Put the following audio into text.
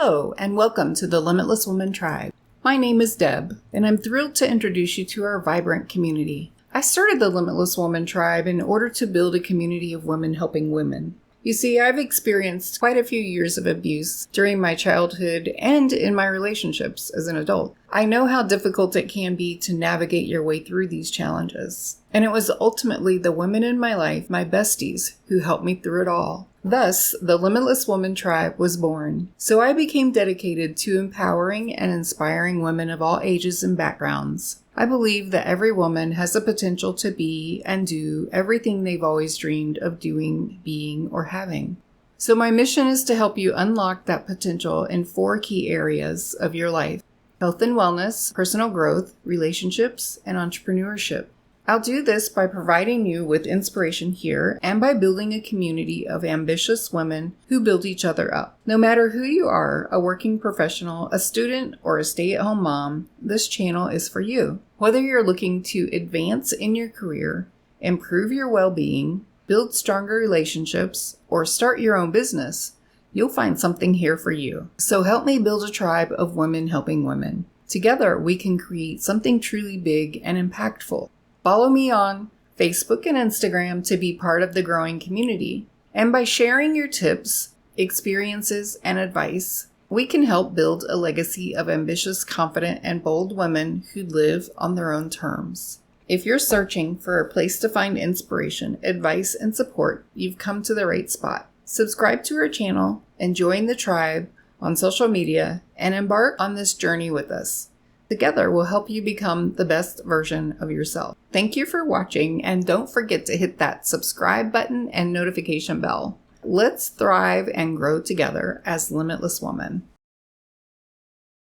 Hello, and welcome to the Limitless Woman Tribe. My name is Deb, and I'm thrilled to introduce you to our vibrant community. I started the Limitless Woman Tribe in order to build a community of women helping women. You see, I've experienced quite a few years of abuse during my childhood and in my relationships as an adult. I know how difficult it can be to navigate your way through these challenges. And it was ultimately the women in my life, my besties, who helped me through it all. Thus, the Limitless Woman Tribe was born. So I became dedicated to empowering and inspiring women of all ages and backgrounds. I believe that every woman has the potential to be and do everything they've always dreamed of doing, being, or having. So my mission is to help you unlock that potential in 4 key areas of your life: health and wellness, personal growth, relationships, and entrepreneurship. I'll do this by providing you with inspiration here and by building a community of ambitious women who build each other up. No matter who you are, a working professional, a student, or a stay-at-home mom, this channel is for you. Whether you're looking to advance in your career, improve your well-being, build stronger relationships, or start your own business, you'll find something here for you. So help me build a tribe of women helping women. Together, we can create something truly big and impactful. Follow me on Facebook and Instagram to be part of the growing community. And by sharing your tips, experiences, and advice, we can help build a legacy of ambitious, confident, and bold women who live on their own terms. If you're searching for a place to find inspiration, advice, and support, you've come to the right spot. Subscribe to our channel and join the tribe on social media and embark on this journey with us. Together, we'll help you become the best version of yourself. Thank you for watching, and don't forget to hit that subscribe button and notification bell. Let's thrive and grow together as Limitless Woman.